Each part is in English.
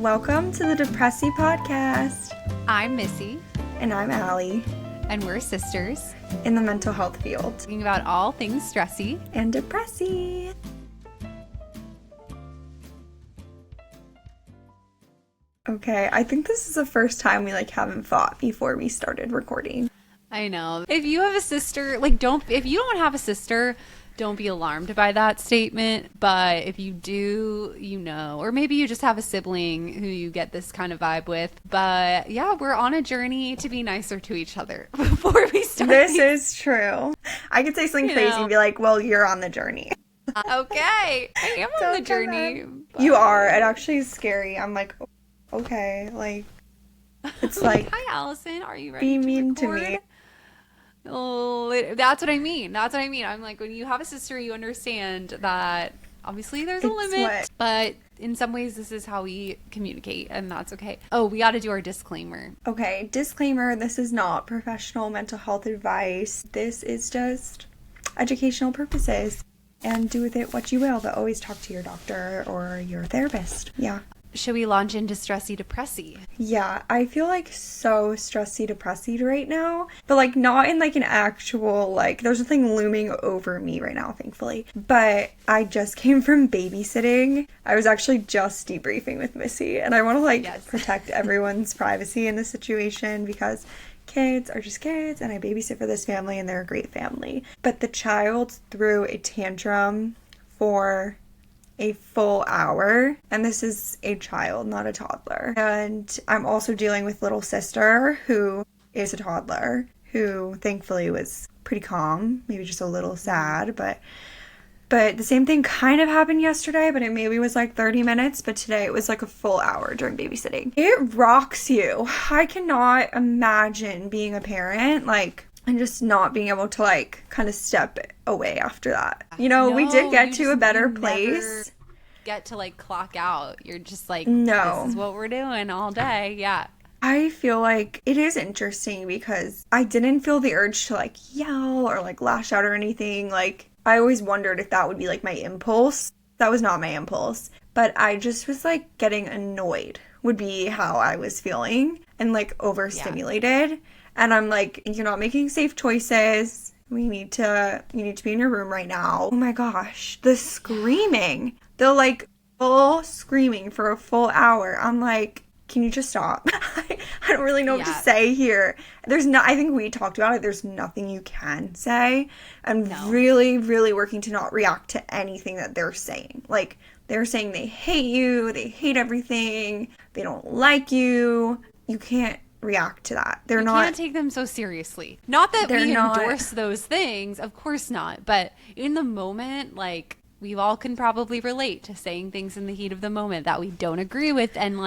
Welcome to the Depressy podcast. I'm Missy. And I'm Allie. And we're sisters in the mental health field. Talking about all things stressy and depressy. Okay, I think this is the first time we haven't fought before we started recording. I know. If you have a sister, if you don't have a sister, don't be alarmed by that statement. But if you do, or maybe you just have a sibling who you get this kind of vibe with. But yeah, we're on a journey to be nicer to each other before we start. This is true. I could say something crazy and be like, well, you're on the journey. Okay. I am on the journey. But... You are. It actually is scary. I'm like, okay, it's like, hi, Allison. Are you ready be mean to me? Oh, that's what I mean. I'm like, when you have a sister, you understand that obviously there's a limit, but in some ways this is how we communicate, and that's okay. Oh, we got to do our disclaimer. Okay, disclaimer, this is not professional mental health advice. This is just educational purposes, and do with it what you will, but always talk to your doctor or your therapist. Yeah. Should we launch into stressy depressy? Yeah, I feel so stressy depressy right now, but not in an actual, there's nothing looming over me right now, thankfully. But I just came from babysitting. I was actually just debriefing with Missy, and I want to protect everyone's privacy in this situation because kids are just kids, and I babysit for this family, and they're a great family. But the child threw a tantrum for a full hour, and this is a child, not a toddler. And I'm also dealing with little sister, who is a toddler, who thankfully was pretty calm, maybe just a little sad, but the same thing kind of happened yesterday, but it maybe was 30 minutes, but today it was a full hour during babysitting. It rocks you. I cannot imagine being a parent, and just not being able to kind of step away after that. No, we did get to a better place. Get to clock out. You're just no, this is what we're doing all day. Yeah. I feel it is interesting because I didn't feel the urge to yell or lash out or anything. I always wondered if that would be my impulse. That was not my impulse. But I just was getting annoyed would be how I was feeling, and overstimulated. Yeah. And I'm you're not making safe choices. You need to be in your room right now. Oh my gosh. The screaming. The full screaming for a full hour. I'm can you just stop? I don't really know what to say here. I think we talked about it. There's nothing you can say. I'm really, really working to not react to anything that they're saying. They're saying they hate you. They hate everything. They don't like you. You can't react to that. You can't take them so seriously. Not that we endorse those things, of course not, but in the moment, we all can probably relate to saying things in the heat of the moment that we don't agree with, and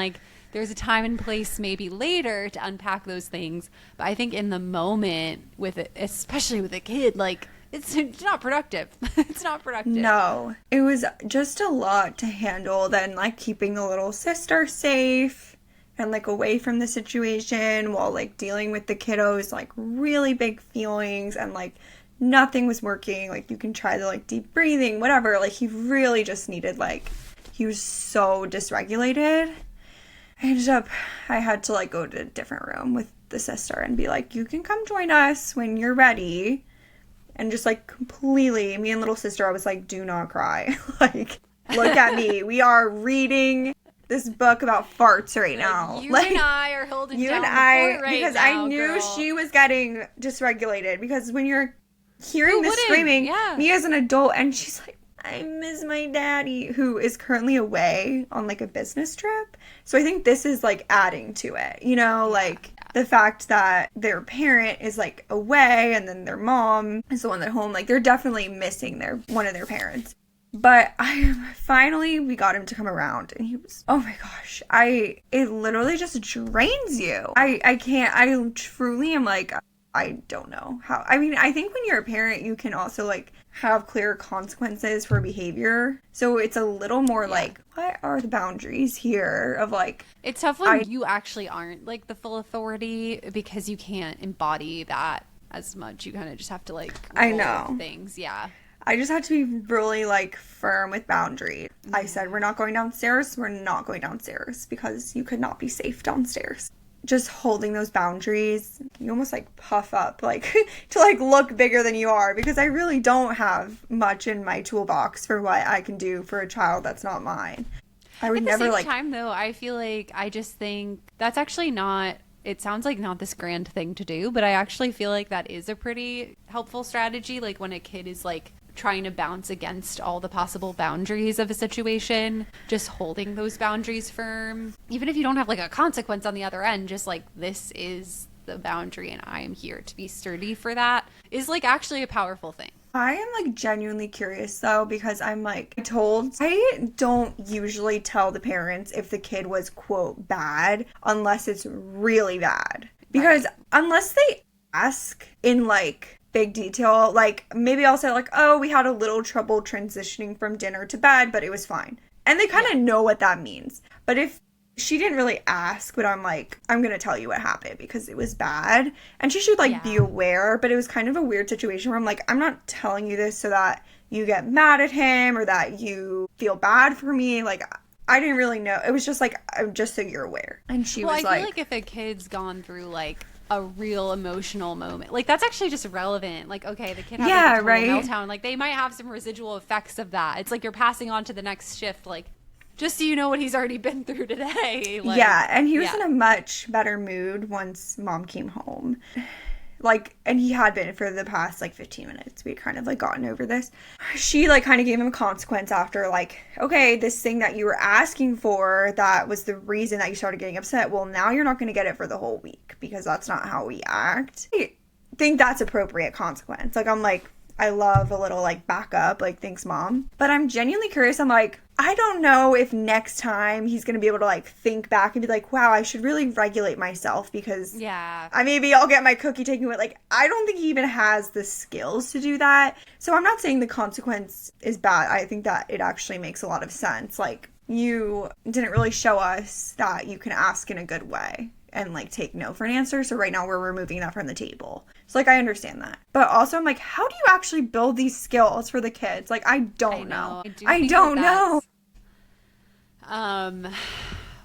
there's a time and place maybe later to unpack those things, but I think in the moment with it, especially with a kid, it's not productive. It's not productive. No, it was just a lot to handle. Then keeping the little sister safe and away from the situation while dealing with the kiddos, really big feelings, and nothing was working. You can try the deep breathing, whatever. He really just needed he was so dysregulated. I had to go to a different room with the sister and be you can come join us when you're ready. And just completely, me and little sister, I was do not cry. Look at me. We are reading this book about farts right now. You and I are holding you down and I, the fort right because now, I knew girl. She was getting dysregulated, because when you're hearing the screaming, me as an adult, and she's I miss my daddy, who is currently away on a business trip. So I think this is adding to it, the fact that their parent is away, and then their mom is the one at home. They're definitely missing one of their parents. But we got him to come around, and he was, oh my gosh, it literally just drains you. I can't, I truly am I don't know how. I mean, I think when you're a parent, you can also have clear consequences for behavior. So it's a little more what are the boundaries here of It's tough when you actually aren't the full authority, because you can't embody that as much. You kind of just have to roll I know things. Yeah. I just had to be really like firm with boundaries. I said, we're not going downstairs. We're not going downstairs because you could not be safe downstairs. Just holding those boundaries, you almost like puff up like to like look bigger than you are, because I really don't have much in my toolbox for what I can do for a child that's not mine. I would never like. At the same time though, I feel like I just think that's actually not, it sounds like not this grand thing to do, but I actually feel like that is a pretty helpful strategy. Like when a kid is like trying to bounce against all the possible boundaries of a situation, just holding those boundaries firm, even if you don't have like a consequence on the other end, just like, this is the boundary and I am here to be sturdy for that, is like actually a powerful thing. I am like genuinely curious though, because I'm like I don't usually tell the parents if the kid was quote bad unless it's really bad, because right. Unless they ask in like big detail, like maybe I'll say like, oh, we had a little trouble transitioning from dinner to bed, but it was fine, and they kind of know what that means. But if she didn't really ask, but I'm like, I'm gonna tell you what happened because it was bad, and she should like be aware. But it was kind of a weird situation where I'm like, I'm not telling you this so that you get mad at him or that you feel bad for me. Like, I didn't really know. It was just like, just so you're aware. And she was like, I feel like if a kid's gone through like a real emotional moment, like that's actually just relevant. Like, okay, the kid has like a total meltdown, like they might have some residual effects of that. It's like you're passing on to the next shift, like just so you know what he's already been through today. Like, yeah, and he was in a much better mood once mom came home. Like, and he had been for the past like 15 minutes. We had kind of like gotten over this. She like kind of gave him a consequence after, like, okay, this thing that you were asking for, that was the reason that you started getting upset. Well, now you're not going to get it for the whole week because that's not how we act. I think that's appropriate consequence. Like, I'm like, I love a little like backup, like, thanks mom. But I'm genuinely curious. I'm like, I don't know if next time he's going to be able to like think back and be like, wow, I should really regulate myself because maybe I'll get my cookie taken away. Like, I don't think he even has the skills to do that. So I'm not saying the consequence is bad. I think that it actually makes a lot of sense. Like, you didn't really show us that you can ask in a good way and like take no for an answer. So right now we're removing that from the table. So like, I understand that. But also I'm like, how do you actually build these skills for the kids? Like, I don't know. I don't know.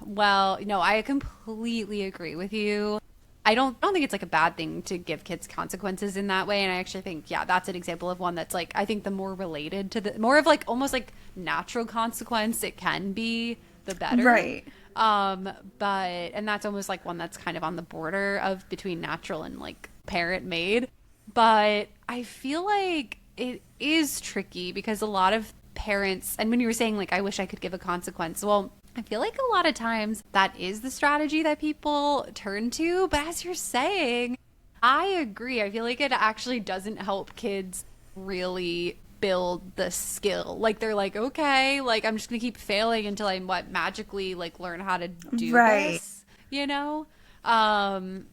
Well, no, I completely agree with you. I don't think it's like a bad thing to give kids consequences in that way. And I actually think, that's an example of one that's like, I think the more related to the more of like almost like natural consequence it can be, the better. Right. And that's almost like one that's kind of on the border of between natural and like parent made. But I feel like it is tricky because a lot of parents, and when you were saying like, I wish I could give a consequence, well, I feel like a lot of times that is the strategy that people turn to. But as you're saying, I agree. I feel like it actually doesn't help kids really build the skill. Like, they're like, okay, like I'm just gonna keep failing until I magically like learn how to do this, you know. Honestly,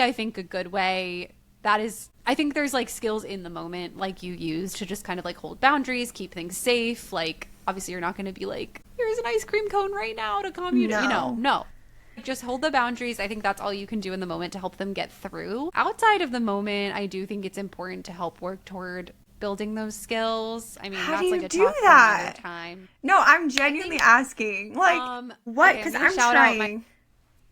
I think a good way that is, I think there's like skills in the moment like you use to just kind of like hold boundaries, keep things safe. Like, obviously you're not going to be like, here's an ice cream cone right now to calm you down. No. Just hold the boundaries. I think that's all you can do in the moment to help them get through. Outside of the moment, I do think it's important to help work toward building those skills. I mean, how that's do you like a do talk that? for another time. No, I'm genuinely asking. Like, what? Because I'm trying.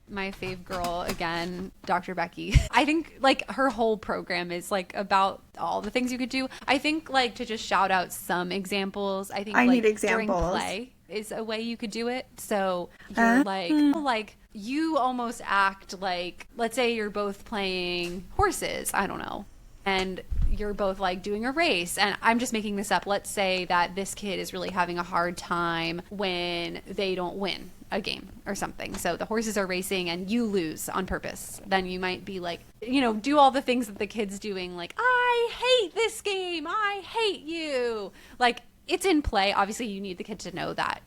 My fave girl again, Dr. Becky. I think like her whole program is like about all the things you could do. I think like to just shout out some examples. I think I need examples. During play is a way you could do it. So you're like you almost act like, let's say you're both playing horses. I don't know. And you're both like doing a race, and I'm just making this up. Let's say that this kid is really having a hard time when they don't win a game or something. So the horses are racing and you lose on purpose. Then you might be like, you know, do all the things that the kid's doing. Like, I hate this game. I hate you. Like, it's in play. Obviously you need the kid to know that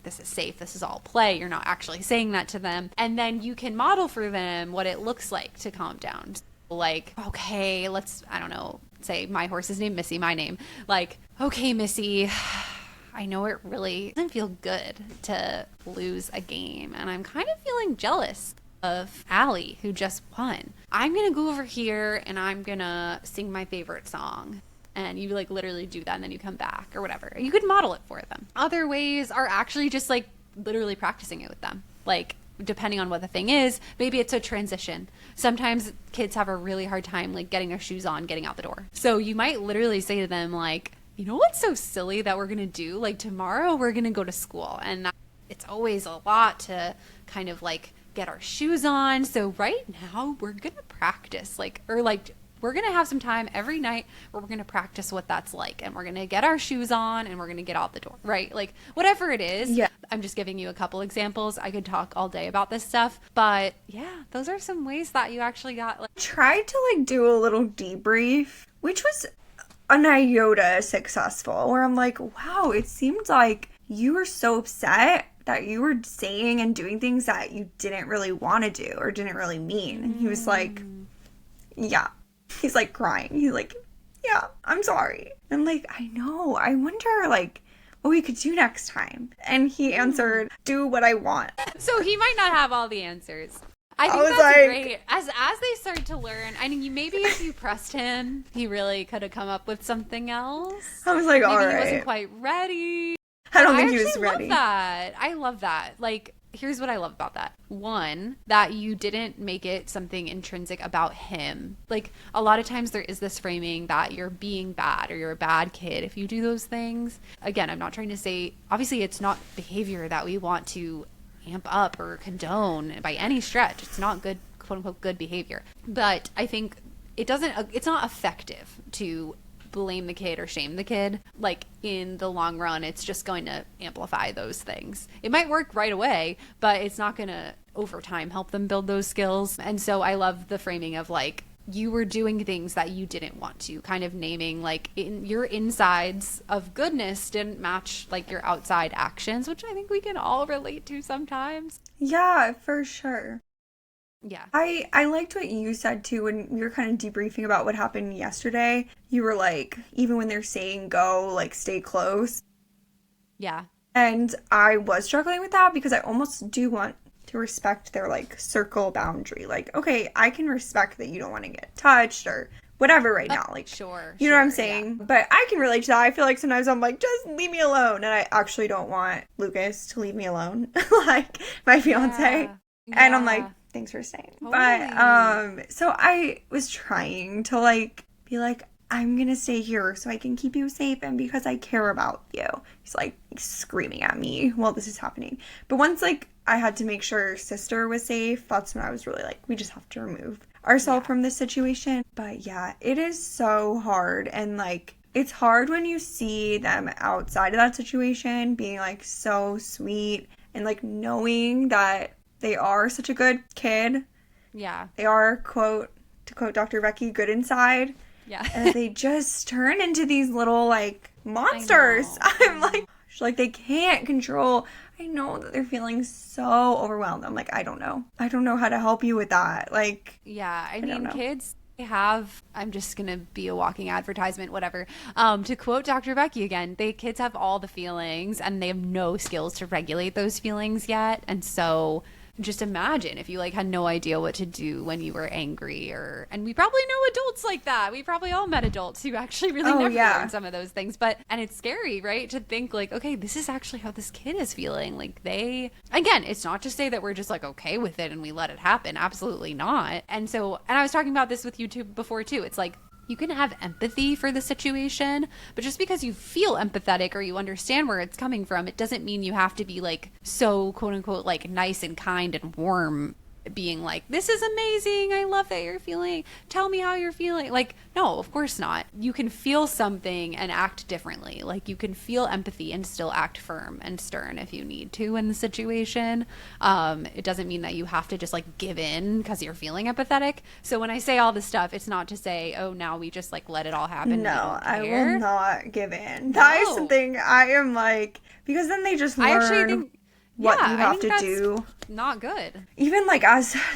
this is safe. This is all play. You're not actually saying that to them. And then you can model for them what it looks like to calm down. Like, okay, I don't know, say my horse is named Missy, my name. Like, okay, Missy, I know it really doesn't feel good to lose a game, and I'm kind of feeling jealous of Allie, who just won. I'm going to go over here and I'm going to sing my favorite song. and you like literally do that and then you come back or whatever. You could model it for them. Other ways are actually just like literally practicing it with them. Like depending on what the thing is, maybe it's a transition. Sometimes kids have a really hard time like getting their shoes on, getting out the door. So you might literally say to them like, you know what's so silly that we're going to do? Like tomorrow we're going to go to school, and it's always a lot to kind of like get our shoes on. So right now we're going to practice we're going to have some time every night where we're going to practice what that's like, and we're going to get our shoes on and we're going to get out the door, right? Like whatever it is. Yeah. I'm just giving you a couple examples. I could talk all day about this stuff, but yeah, those are some ways that you actually got like tried to like do a little debrief, which was an iota successful, where I'm like, wow, it seemed like you were so upset that you were saying and doing things that you didn't really want to do or didn't really mean. And he was like, yeah. He's like crying. He's like, yeah, I'm sorry. I'm like, I know. I wonder like what we could do next time. And he answered, do what I want. So he might not have all the answers. I think that's like, great. As they start to learn, I mean, maybe if you pressed him, he really could have come up with something else. I was like, maybe all right. He wasn't quite ready. I don't think he was ready. I love that. Like, here's what I love about that. One, that you didn't make it something intrinsic about him. Like, a lot of times there is this framing that you're being bad or you're a bad kid if you do those things. Again, I'm not trying to say, obviously it's not behavior that we want to amp up or condone by any stretch. It's not good, quote unquote, good behavior. But I think it's not effective to blame the kid or shame the kid. Like in the long run, it's just going to amplify those things. It might work right away, but it's not going to over time help them build those skills. And so I love the framing of like, you were doing things that you didn't want to, kind of naming like your insides of goodness didn't match like your outside actions, which I think we can all relate to sometimes. Yeah, for sure. Yeah. I liked what you said too when we were kind of debriefing about what happened yesterday. You were like, even when they're saying go, like stay close. Yeah. And I was struggling with that because I almost do want to respect their like circle boundary. Like, okay, I can respect that you don't want to get touched or whatever right now. Like, sure. You know what I'm saying? Yeah. But I can relate to that. I feel like sometimes I'm like, just leave me alone. And I actually don't want Lucas to leave me alone. Like my fiance. Yeah. And I'm like, thanks for staying. Totally. But so I was trying to like be like, I'm gonna stay here so I can keep you safe and because I care about you. He's like screaming at me while this is happening. But once like I had to make sure sister was safe, that's when I was really like, we just have to remove ourselves from this situation. But yeah, it is so hard. And like, it's hard when you see them outside of that situation being like so sweet and like knowing that they are such a good kid. Yeah. They are, to quote Dr. Becky, good inside. Yeah. And they just turn into these little, like, monsters. I'm like, they can't control. I know that they're feeling so overwhelmed. I'm like, I don't know. I don't know how to help you with that. Like, yeah, I mean, kids have, I'm just going to be a walking advertisement, whatever. To quote Dr. Becky again, kids have all the feelings and they have no skills to regulate those feelings yet. And so just imagine if you like had no idea what to do when you were angry and we probably know adults like that. We probably all met adults who actually really never learned some of those things. And it's scary, right? To think like, okay, this is actually how this kid is feeling. Like again, it's not to say that we're just like okay with it and we let it happen. Absolutely not. And I was talking about this with you too before too. It's like, you can have empathy for the situation, but just because you feel empathetic or you understand where it's coming from, it doesn't mean you have to be like so quote unquote like nice and kind and warm, being like, this is amazing, I love that you're feeling, tell me how you're feeling. Like, no, of course not. You can feel something and act differently. Like you can feel empathy and still act firm and stern if you need to in the situation. It doesn't mean that you have to just like give in because you're feeling empathetic. So when I say all this stuff, it's not to say, oh, now we just like let it all happen. No, I will not give in. That is something I am like, because then they just learn. I actually think what you have to do. Not good. Even like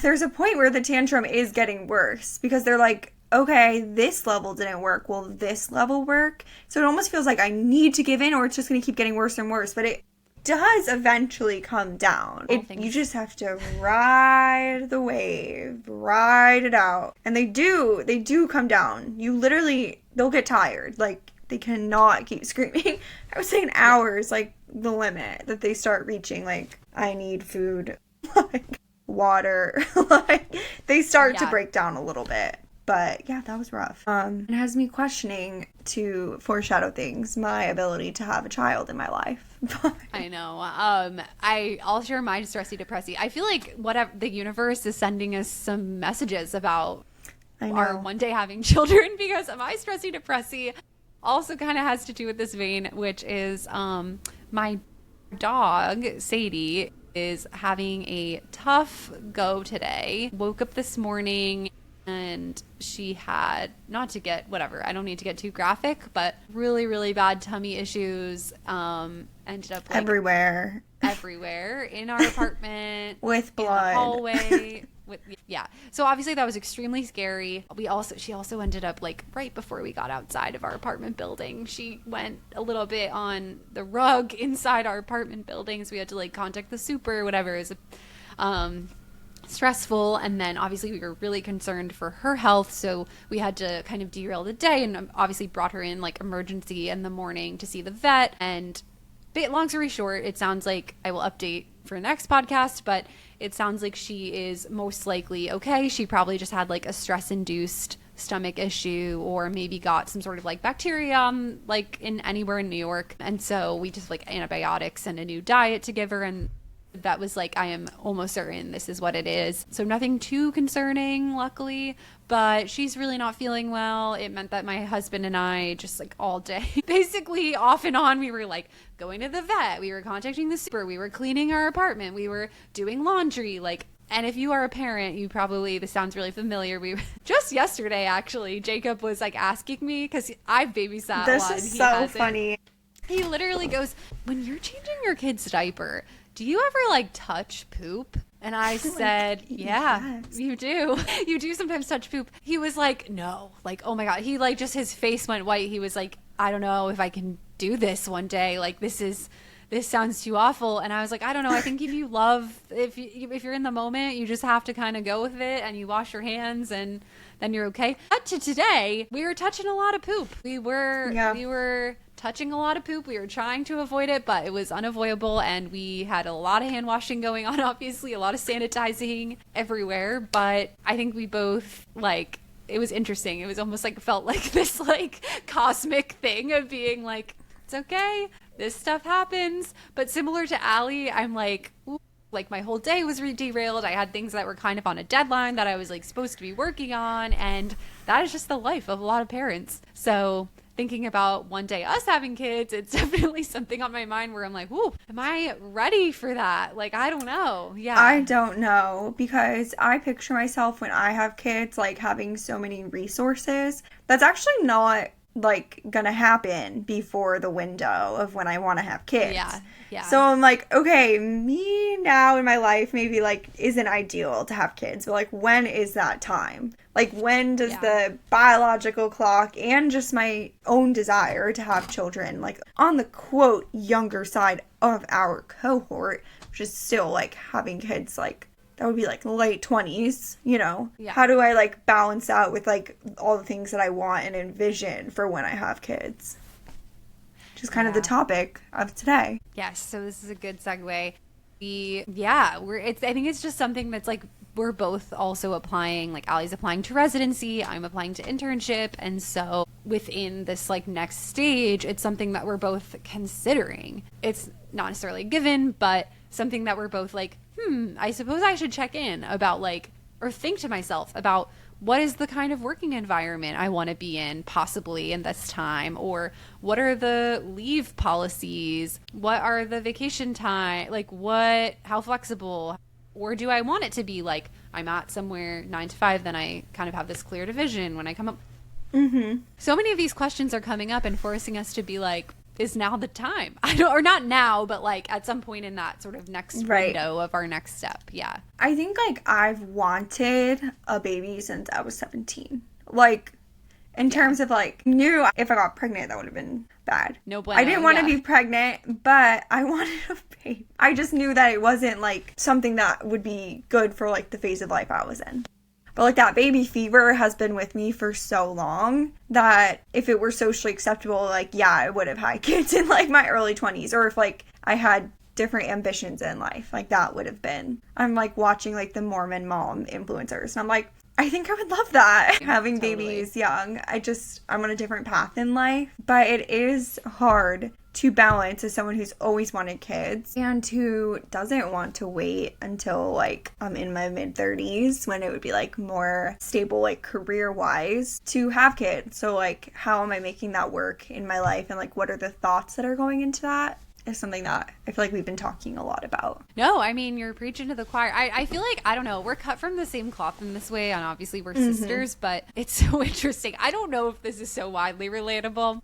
there's a point where the tantrum is getting worse because they're like, okay, this level didn't work. Will this level work? So it almost feels like I need to give in or it's just going to keep getting worse and worse. But it does eventually come down. You just have to ride the wave, ride it out. And they do come down. They'll get tired. Like, they cannot keep screaming. I was saying hours, like, the limit that they start reaching. Like, I need food, like, water. Like, they start to break down a little bit. But yeah, that was rough. It has me questioning, to foreshadow things, my ability to have a child in my life. I know. I'll share my stressy depressy. I feel like whatever the universe is sending us some messages about our one day having children, because my stressy depressy also kind of has to do with this vein, which is my dog Sadie is having a tough go today. Woke up this morning and she had, not to get, whatever, I don't need to get too graphic, but really, really bad tummy issues. Ended up like everywhere in our apartment with blood, in the hallway. So obviously that was extremely scary. She also ended up, like, right before we got outside of our apartment building, she went a little bit on the rug inside our apartment building, so we had to, like, contact the super or whatever. It was stressful, and then obviously we were really concerned for her health, so we had to kind of derail the day, and obviously brought her in, like, emergency in the morning to see the vet. And long story short, it sounds like, I will update for next podcast, but it sounds like she is most likely okay. She probably just had, like, a stress-induced stomach issue, or maybe got some sort of, like, bacteria, like, in anywhere in New York. And so we just, like, antibiotics and a new diet to give her, and that was like, I am almost certain this is what it is. So nothing too concerning, luckily, but she's really not feeling well. It meant that my husband and I just, like, all day, basically off and on, we were, like, going to the vet, we were contacting the super, we were cleaning our apartment, we were doing laundry, like. And if you are a parent, you probably, this sounds really familiar. We just yesterday, actually, Jacob was, like, asking me, because I've babysat a lot. This is so funny. He literally goes, when you're changing your kid's diaper, do you ever, like, touch poop? And I said, yeah, yes. You do. You do sometimes touch poop. He was like, no. Like, oh my God. He, like, just his face went white. He was like, I don't know if I can do this one day. Like, this sounds too awful. And I was like, I don't know. I think if you're in the moment, you just have to kind of go with it, and you wash your hands, and then you're okay. But to today, we were touching a lot of poop. We were touching a lot of poop. We were trying to avoid it, but it was unavoidable, and we had a lot of hand washing going on, obviously, a lot of sanitizing everywhere. But I think we both, like, it was interesting. It was almost like, felt like this, like, cosmic thing of being like, it's okay, this stuff happens. But similar to Allie, I'm like, ooh, like, my whole day was derailed. I had things that were kind of on a deadline that I was, like, supposed to be working on, and that is just the life of a lot of parents. So thinking about one day us having kids, it's definitely something on my mind where I'm like, ooh, am I ready for that? Like, I don't know. Yeah. I don't know, because I picture myself when I have kids, like, having so many resources. That's actually not, like, gonna happen before the window of when I want to have kids. Yeah. So I'm like, okay, me now in my life maybe, like, isn't ideal to have kids, but, like, when is that time? Like, when does the biological clock and just my own desire to have children, like, on the, quote, younger side of our cohort, which is still, like, having kids, like, that would be, like, late 20s, you know? Yeah. How do I, like, balance out with, like, all the things that I want and envision for when I have kids? Which is kind of the topic of today. Yes, so this is a good segue. I think it's just something that's, like, we're both also applying, like, Allie's applying to residency, I'm applying to internship, and so within this, like, next stage, it's something that we're both considering. It's not necessarily a given, but something that we're both like, I suppose I should check in about, like, or think to myself about what is the kind of working environment I want to be in possibly in this time, or what are the leave policies, what are the vacation time, like, how flexible, or do I want it to be like I'm at somewhere 9 to 5, then I kind of have this clear division when I come up. So many of these questions are coming up and forcing us to be like, is now the time? Or not now, but, like, at some point in that sort of next window of our next step. Yeah. I think, like, I've wanted a baby since I was 17. Like, in terms of, like, knew if I got pregnant, that would have been bad. No bueno. I didn't want to be pregnant, but I wanted a baby. I just knew that it wasn't like something that would be good for like the phase of life I was in. But like that baby fever has been with me for so long that if it were socially acceptable, like, yeah, I would have had kids in like my early 20s. Or if like I had different ambitions in life, like that would have been. I'm like watching like the Mormon mom influencers and I'm like, I think I would love that. Having babies young. I'm on a different path in life. But it is hard to balance as someone who's always wanted kids and who doesn't want to wait until like I'm in my mid-30s when it would be like more stable like career-wise to have kids. So like how am I making that work in my life and like what are the thoughts that are going into that? Is something that I feel like we've been talking a lot about. No, I mean, you're preaching to the choir. I feel like, I don't know, we're cut from the same cloth in this way, and obviously we're sisters, but it's so interesting. I don't know if this is so widely relatable.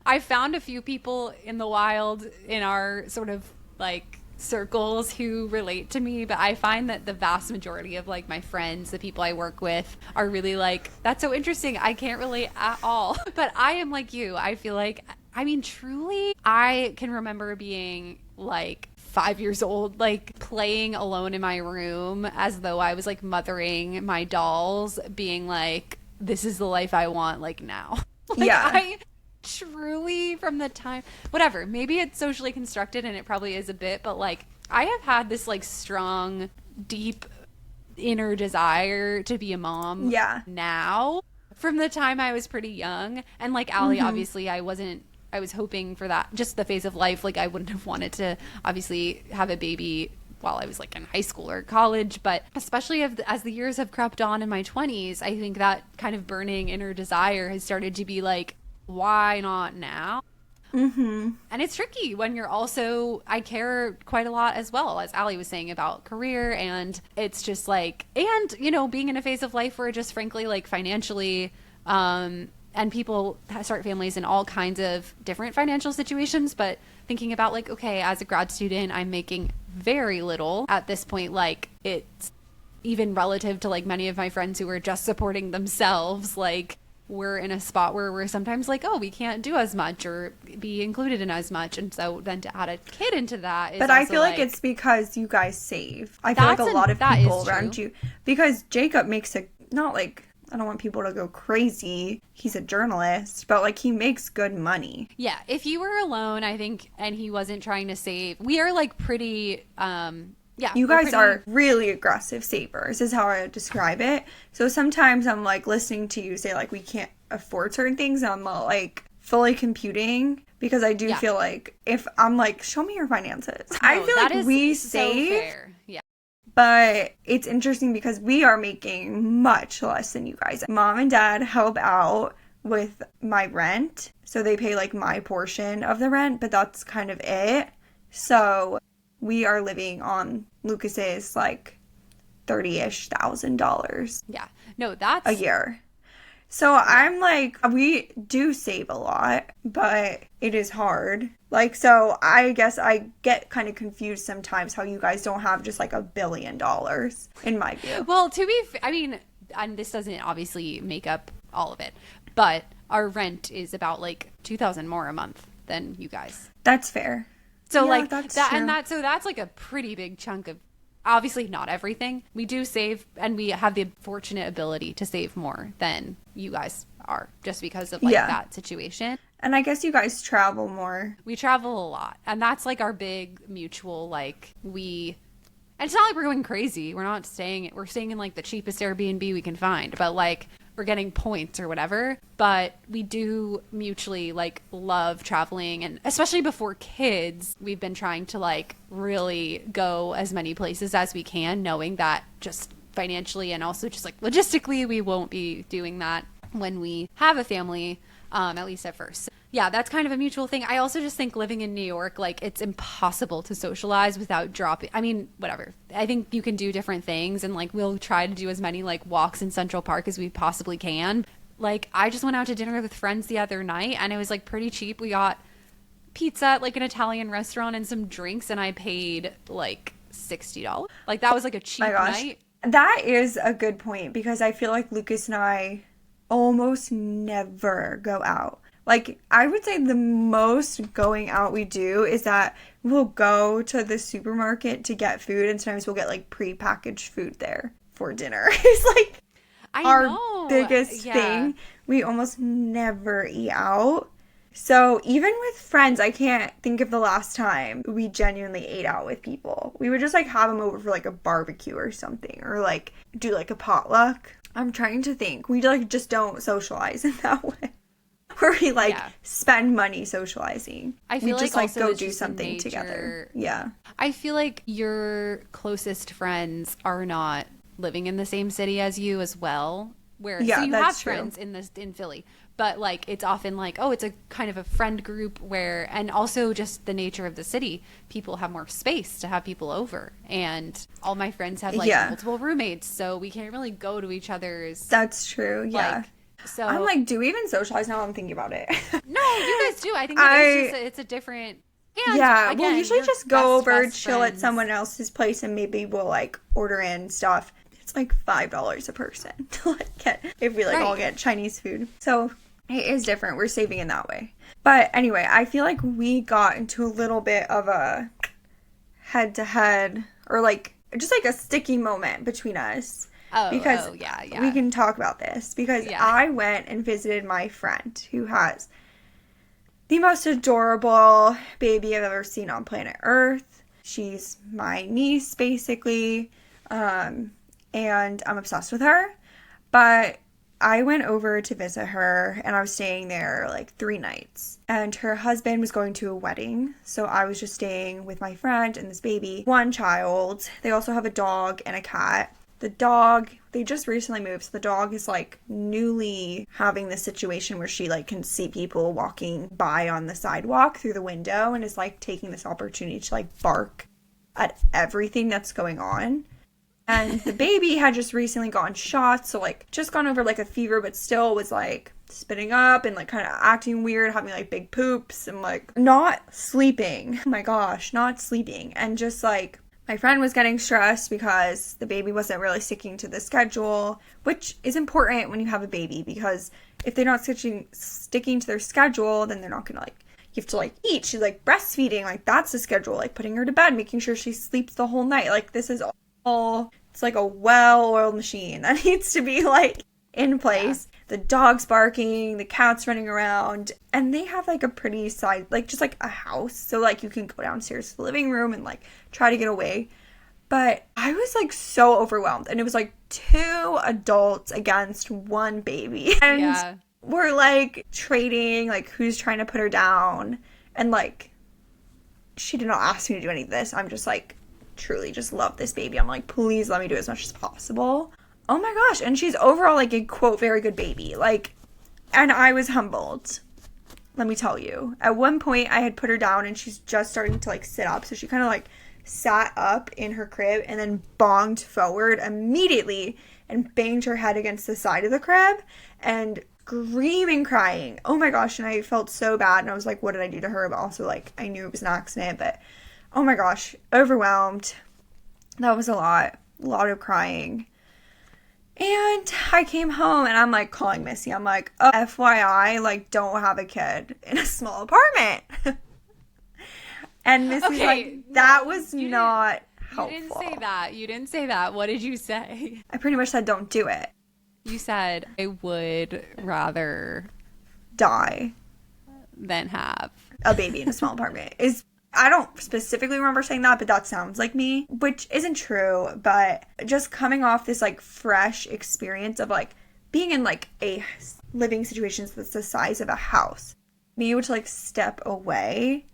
I found a few people in the wild in our sort of like circles who relate to me, but I find that the vast majority of like my friends, the people I work with, are really like, that's so interesting. I can't relate at all. But I am like you. I feel like, I mean, truly, I can remember being like 5 years old, like playing alone in my room as though I was like mothering my dolls, being like, this is the life I want, like now. Like, yeah. I truly, from the time, whatever, maybe it's socially constructed and it probably is a bit, but like I have had this like strong, deep inner desire to be a mom now from the time I was pretty young. And like Allie, obviously I was hoping for that, just the phase of life. Like I wouldn't have wanted to obviously have a baby while I was like in high school or college, but especially as the years have crept on in my 20s, I think that kind of burning inner desire has started to be like, why not now? And it's tricky when you're also, I care quite a lot as well, as Allie was saying, about career, and it's just like, and you know, being in a phase of life where just frankly like financially and people start families in all kinds of different financial situations, but thinking about like, okay, as a grad student, I'm making very little at this point. Like it's even relative to like many of my friends who are just supporting themselves, like we're in a spot where we're sometimes like, oh, we can't do as much or be included in as much. And so then to add a kid into that is, but I feel like it's because you guys save. I feel like a lot of people around you, because Jacob makes a, not like, I don't want people to go crazy. He's a journalist, but like he makes good money. Yeah. If you were alone, I think, and he wasn't trying to save, we are like pretty, yeah. You guys are really aggressive savers is how I would describe it. So sometimes I'm like listening to you say like we can't afford certain things and I'm not like fully computing, because I do feel like if I'm like, show me your finances. No, I feel like we save. So fair. Yeah. But it's interesting because we are making much less than you guys. Mom and dad help out with my rent. So they pay like my portion of the rent, but that's kind of it. So we are living on Lucas's like $30,000. Yeah. No, that's a year. So I'm like, we do save a lot, but it is hard. Like, so I guess I get kind of confused sometimes how you guys don't have just like $1 billion in my view. Well, I mean, and this doesn't obviously make up all of it, but our rent is about like $2,000 more a month than you guys. That's fair. So yeah, like that's that, true. and so that's like a pretty big chunk of, obviously not everything. We do save, and we have the fortunate ability to save more than you guys are, just because of like that situation. And I guess you guys travel more. We travel a lot, and that's like our big mutual, like and it's not like we're going crazy. We're staying in like the cheapest Airbnb we can find, but like we're getting points or whatever. But we do mutually like love traveling, and especially before kids, we've been trying to like really go as many places as we can, knowing that just financially and also just like logistically we won't be doing that when we have a family, at least at first. Yeah, that's kind of a mutual thing. I also just think living in New York, like it's impossible to socialize without dropping. I mean, whatever. I think you can do different things, and like we'll try to do as many like walks in Central Park as we possibly can. Like I just went out to dinner with friends the other night and it was like pretty cheap. We got pizza at like an Italian restaurant and some drinks, and I paid like $60. Like that was like a cheap night. That is a good point, because I feel like Lucas and I almost never go out. Like, I would say the most going out we do is that we'll go to the supermarket to get food, and sometimes we'll get, like, prepackaged food there for dinner. It's, like, our biggest thing. We almost never eat out. So even with friends, I can't think of the last time we genuinely ate out with people. We would just, like, have them over for, like, a barbecue or something, or, like, do, like, a potluck. I'm trying to think. We, like, just don't socialize in that way. Where we, like, spend money socializing. I feel we just, like go do something together. Yeah. I feel like your closest friends are not living in the same city as you as well. So you have friends in Philly. But, like, it's often like, oh, it's a kind of a friend group where, and also just the nature of the city, people have more space to have people over. And all my friends have, like, multiple roommates, so we can't really go to each other's. That's true, yeah. Like, so I'm like, do we even socialize now? I'm thinking about it. No, you guys do. I think it's a different. And yeah, again, we'll usually just go over, chill at someone else's place, and maybe we'll, like, order in stuff. It's, like, $5 a person to, like, get, if we, like, all get Chinese food. So it is different. We're saving in that way. But anyway, I feel like we got into a little bit of a head-to-head, or, like, just, like, a sticky moment between us. Because we can talk about this. Because I went and visited my friend who has the most adorable baby I've ever seen on planet Earth. She's my niece, basically. And I'm obsessed with her. But I went over to visit her, and I was staying there, like, 3 nights. And her husband was going to a wedding, so I was just staying with my friend and this baby. 1 child. They also have a dog and a cat. The dog, they just recently moved, so the dog is, like, newly having this situation where she, like, can see people walking by on the sidewalk through the window, and is, like, taking this opportunity to, like, bark at everything that's going on. And the baby had just recently gotten shots, so, like, just gone over, like, a fever, but still was, like, spitting up and, like, kind of acting weird, having, like, big poops, and, like, not sleeping. Oh my gosh, not sleeping. And just, like, my friend was getting stressed because the baby wasn't really sticking to the schedule, which is important when you have a baby, because if they're not sticking to their schedule, then they're not gonna, like, you have to, like, eat. She's, like, breastfeeding, like, that's the schedule, like, putting her to bed, making sure she sleeps the whole night. Like, this is all, it's like a well-oiled machine that needs to be, like, in place. Yeah. The dog's barking, the cat's running around, and they have, like, a pretty size, like, just, like, a house, so, like, you can go downstairs to the living room and, like, try to get away. But I was, like, so overwhelmed, and it was, like, 2 adults against 1 baby, and we're, like, trading, like, who's trying to put her down, and, like, she did not ask me to do any of this. I'm just, like, truly just love this baby. I'm like, please let me do as much as possible. Oh my gosh. And she's overall, like, a, quote, very good baby. Like, and I was humbled. Let me tell you. At one point, I had put her down, and she's just starting to, like, sit up. So she kind of, like, sat up in her crib and then bonged forward immediately and banged her head against the side of the crib and screaming, crying. Oh my gosh. And I felt so bad. And I was like, what did I do to her? But also, like, I knew it was an accident. But, oh my gosh. Overwhelmed. That was a lot of crying. And I came home, and I'm, like, calling Missy. I'm like, oh, FYI, like, don't have a kid in a small apartment. And Missy's like, that was not helpful. You didn't say that. What did you say? I pretty much said, don't do it. You said, I would rather die than have a baby in a small apartment. I don't specifically remember saying that, but that sounds like me, which isn't true. But just coming off this, like, fresh experience of, like, being in, like, a living situation that's the size of a house, being able to, like, step away,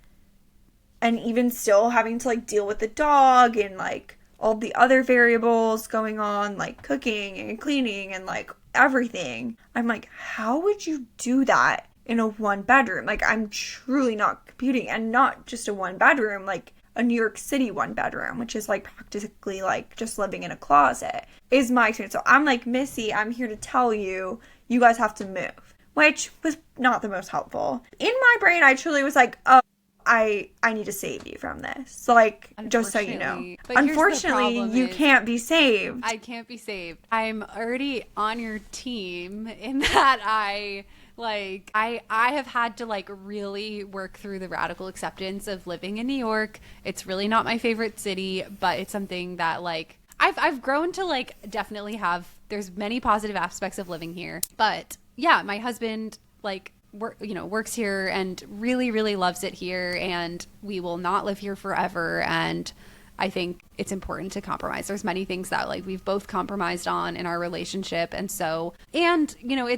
and even still having to, like, deal with the dog and, like, all the other variables going on, like cooking and cleaning and, like, everything. I'm like, how would you do that in a 1-bedroom? Like, I'm truly not computing. And not just a 1-bedroom, like a New York City 1-bedroom, which is, like, practically, like, just living in a closet, is my experience. So I'm like, Missy, I'm here to tell you, you guys have to move, which was not the most helpful. In my brain, I truly was like, oh, I need to save you from this. Like, just so you know. Unfortunately, you can't be saved. I can't be saved. I'm already on your team in that I Like, I have had to, like, really work through the radical acceptance of living in New York. It's really not my favorite city, but it's something that, like, I've grown to, like, definitely have, there's many positive aspects of living here. But yeah, my husband, like, works here and really, really loves it here, and we will not live here forever. And I think it's important to compromise. There's many things that, like, we've both compromised on in our relationship. And so, and, you know,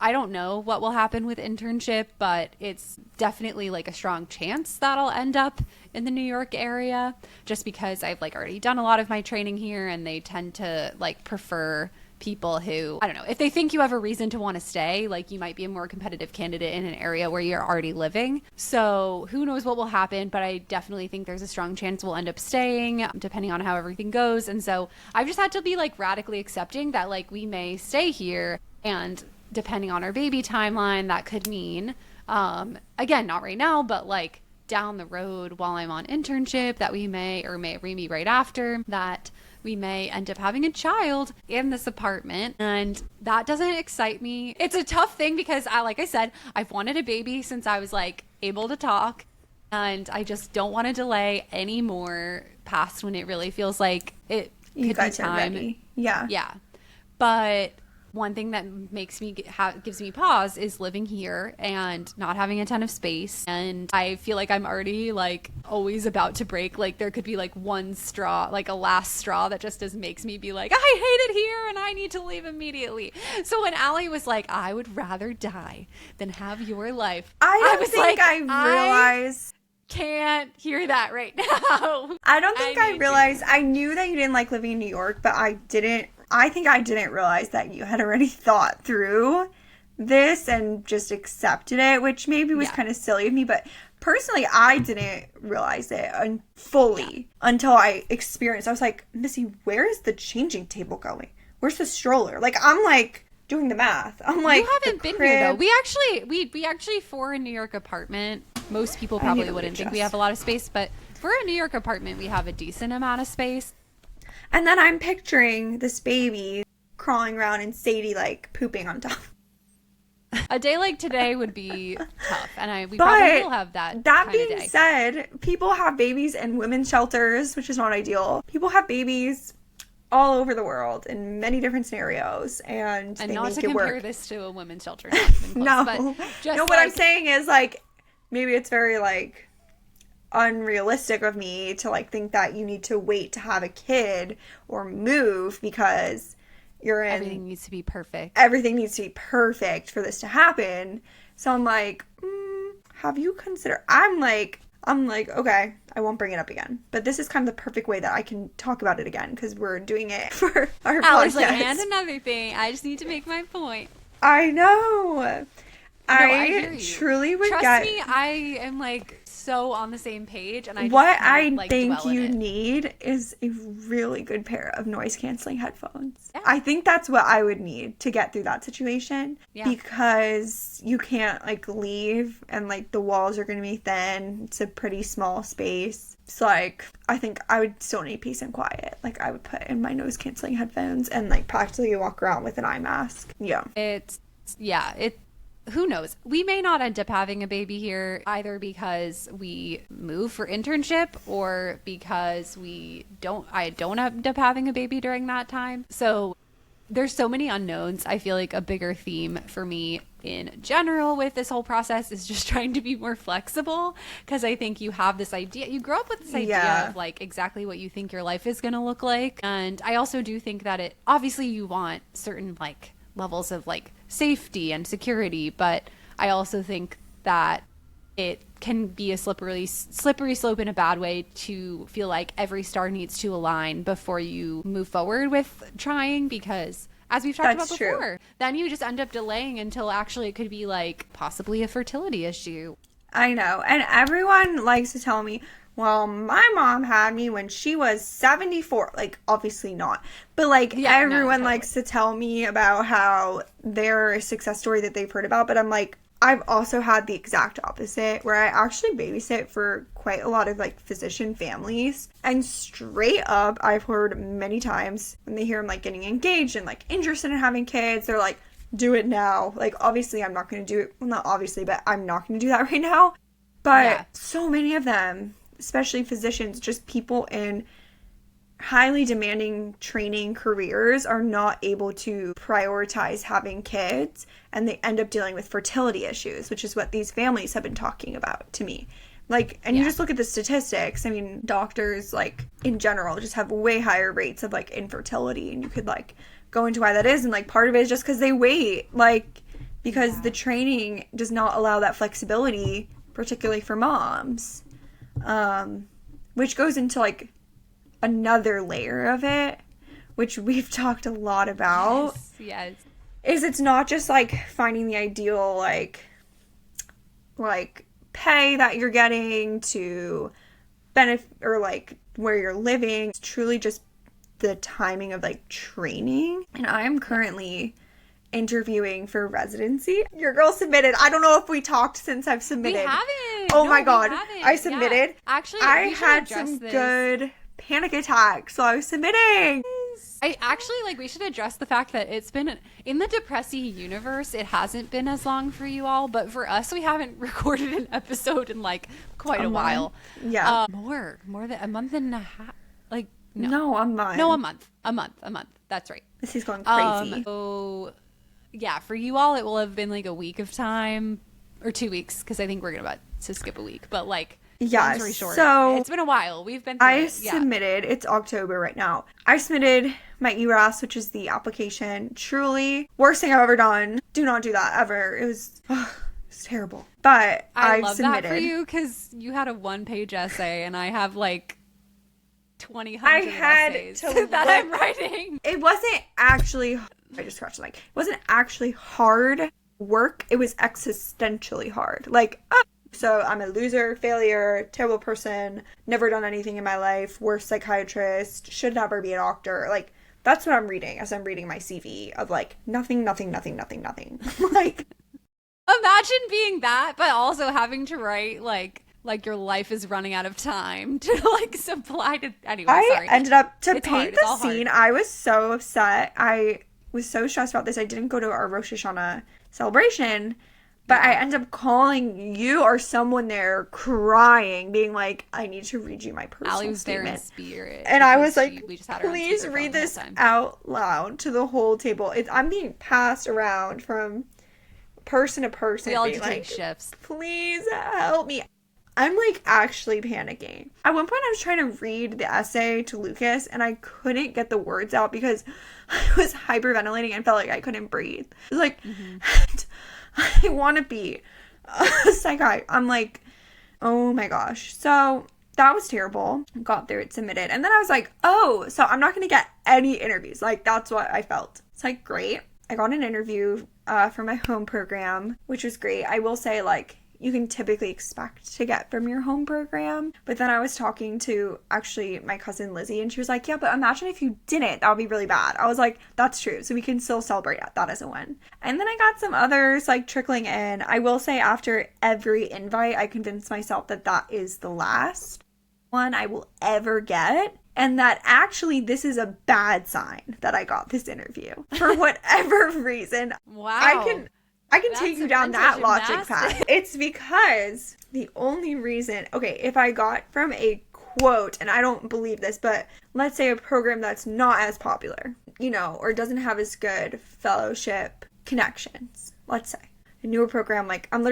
I don't know what will happen with internship, but it's definitely, like, a strong chance that I'll end up in the New York area, just because I've, like, already done a lot of my training here, and they tend to, like, prefer people who, I don't know, if they think you have a reason to want to stay, like, you might be a more competitive candidate in an area where you're already living. So who knows what will happen, but I definitely think there's a strong chance we'll end up staying, depending on how everything goes. And so I've just had to be, like, radically accepting that, like, we may stay here, and depending on our baby timeline, that could mean, again, not right now, but, like, down the road while I'm on internship, that we may be right after, that we may end up having a child in this apartment. And that doesn't excite me. It's a tough thing because, like I said, I've wanted a baby since I was, like, able to talk, and I just don't want to delay anymore past when it really feels like it could you guys be time. Are ready. Yeah. Yeah. But one thing that gives me pause is living here and not having a ton of space. And I feel like I'm already, like, always about to break. Like, there could be, like, one straw, like a last straw that just makes me be like, I hate it here and I need to leave immediately. So when Allie was like, I would rather die than have your life, I don't think I realized. Can't hear that right now. I don't think I realized. I knew that you didn't like living in New York, but I think I didn't realize that you had already thought through this and just accepted it, which maybe was kind of silly of me. But personally, I didn't realize it fully until I experienced. I was like, Missy, where is the changing table going? Where's the stroller? Like, I'm, like, doing the math. I'm like, you haven't been here though. We actually for a New York apartment. Most people probably wouldn't think we have a lot of space, but for a New York apartment, we have a decent amount of space. And then I'm picturing this baby crawling around and Sadie, like, pooping on top. A day like today would be tough, and we probably will have that. That kind of being day. said, people have babies in women's shelters, which is not ideal. People have babies all over the world in many different scenarios, and they not make to it work. compare this to a women's shelter. Not even close, No, but just no. What I'm saying is, like, maybe it's very, like, unrealistic of me to, like, think that you need to wait to have a kid or move because you're in. Everything needs to be perfect. Everything needs to be perfect for this to happen. So I'm like, have you considered? I'm like, okay, I won't bring it up again. But this is kind of the perfect way that I can talk about it again because we're doing it for our podcast. Like, and another thing, I just need to make my point. I know. I hear you. Truly would Trust me, I am, like, so on the same page, and I just what can't, I think you it. need is a really good pair of noise canceling headphones. Yeah. I think that's what I would need to get through that situation because you can't, like, leave and, like, the walls are going to be thin. It's a pretty small space. So, like, I think I would still need peace and quiet. Like, I would put in my noise canceling headphones and, like, practically walk around with an eye mask. Yeah. Who knows? We may not end up having a baby here either because we move for internship or because I don't end up having a baby during that time. So there's so many unknowns. I feel like a bigger theme for me in general with this whole process is just trying to be more flexible because I think you have this idea, you grow up with this idea of, like, exactly what you think your life is going to look like. And I also do think that obviously you want certain, like, levels of, like, safety and security, but I also think that it can be a slippery slope in a bad way to feel like every star needs to align before you move forward with trying, because as we've talked about before, then you just end up delaying until actually it could be, like, possibly a fertility issue. I know. And everyone likes to tell me, well, my mom had me when she was 74. Like, obviously not. But, like, everyone likes to tell me about how their success story that they've heard about. But I'm like, I've also had the exact opposite, where I actually babysit for quite a lot of, like, physician families. And straight up, I've heard many times when they hear I'm, like, getting engaged and, like, interested in having kids, they're like, do it now. Like, obviously, I'm not going to do it. Well, not obviously, but I'm not going to do that right now. But so many of them, especially physicians, just people in highly demanding training careers, are not able to prioritize having kids, and they end up dealing with fertility issues, which is what these families have been talking about to me. Like, and you just look at the statistics. I mean, doctors, like, in general, just have way higher rates of, like, infertility, and you could, like, go into why that is, and, like, part of it is just because they wait, like, because the training does not allow that flexibility, particularly for moms, which goes into, like, another layer of it, which we've talked a lot about. Yes. Is it's not just, like, finding the ideal, like pay that you're getting to benefit, or, like, where you're living. It's truly just the timing of, like, training. And I am currently interviewing for residency. Your girl submitted. I don't know if we talked since I've submitted. We haven't. Oh my God. I submitted. Yeah. Actually, I had some good panic attacks, so I was submitting. I actually, like, we should address the fact that it's been, in the Depressy universe, it hasn't been as long for you all, but for us, we haven't recorded an episode in, like, quite a while. Yeah. More than a month and a half. Like, no. No, a month. No, a month. That's right. This is going crazy. So, yeah, for you all, it will have been, like, a week of time, or 2 weeks, because I think we're about to skip a week, but, like, yeah, short, so it's been a while. We've been through I submitted, it's October right now. I submitted my ERAS, which is the application. Truly, worst thing I've ever done. Do not do that ever. It was terrible. But I love submitted. That for you, because you had a 1-page essay, and I have like 2,000 essays that I'm writing. It wasn't actually, I just scratched the mic. It wasn't actually hard work. It was existentially hard. Like, so I'm a loser, failure, terrible person, never done anything in my life, worst psychiatrist, should never be a doctor. Like, that's what I'm reading as I'm reading my CV of, like, nothing. Like, imagine being that, but also having to write, like your life is running out of time to, like, supply to, anyway, sorry. I ended up, to paint the scene, I was so upset. I was so stressed about this. I didn't go to our Rosh Hashanah celebration. But I end up calling you or someone there crying, being like, I need to read you my personal Allie was statement. there in spirit. And I was like, we just had her please read this out loud to the whole table. I'm being passed around from person to person. We all being take like, shifts. Please help me. I'm, like, actually panicking. At one point, I was trying to read the essay to Lucas, and I couldn't get the words out because I was hyperventilating and felt like I couldn't breathe. It was like... I want to be a psychiatrist. I'm like, oh my gosh. So that was terrible. Got through it, submitted. And then I was like, oh, so I'm not going to get any interviews. Like, that's what I felt. It's like, great. I got an interview for my home program, which was great. I will say, like, you can typically expect to get from your home program. But then I was talking to, actually, my cousin Lizzie, and she was like, yeah, but imagine if you didn't. That would be really bad. I was like, that's true. So we can still celebrate that as a win. And then I got some others, like, trickling in. I will say, after every invite, I convinced myself that that is the last one I will ever get. And that actually this is a bad sign that I got this interview. For whatever reason. Wow. I can take you down that logic path. It's because the only reason, okay, if I got from a quote, and I don't believe this, but let's say a program that's not as popular, you know, or doesn't have as good fellowship connections, let's say. A newer program, like, I'm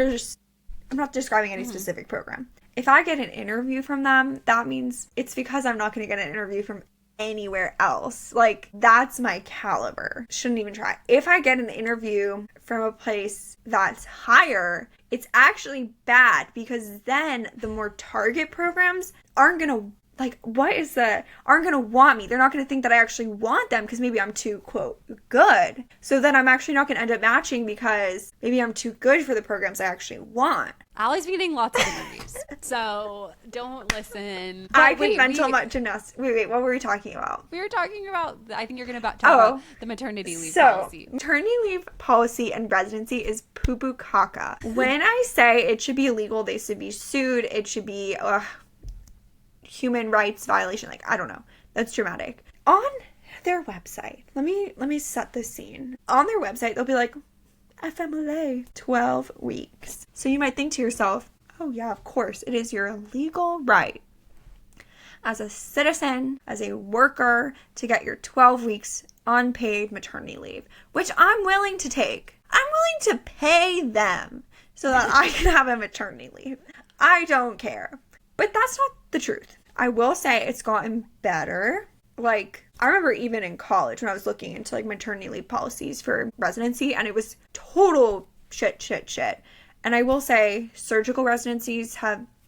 not describing any specific program. If I get an interview from them, that means it's because I'm not going to get an interview from anywhere else. Like, that's my caliber. Shouldn't even try. If I get an interview from a place that's higher, it's actually bad, because then the more target programs aren't gonna, like, aren't gonna want me. They're not gonna think that I actually want them because maybe I'm too, quote, good. So then I'm actually not gonna end up matching because maybe I'm too good for the programs I actually want. Allie's been getting lots of interviews, so don't listen. I did mental gymnastics. Wait, what were we talking about? We were talking about, I think you're going to talk about the maternity leave policy. Maternity leave policy and residency is poo-poo caca. When I say it should be illegal, they should be sued, it should be human rights violation, like, I don't know. That's dramatic. On their website, let me set the scene. On their website, they'll be like, FMLA, 12 weeks. So you might think to yourself, oh yeah, of course, it is your legal right as a citizen, as a worker, to get your 12 weeks unpaid maternity leave, which I'm willing to take. I'm willing to pay them so that I can have a maternity leave. I don't care. But that's not the truth. I will say it's gotten better. Like, I remember even in college when I was looking into like maternity leave policies for residency, and it was total shit. And I will say surgical residencies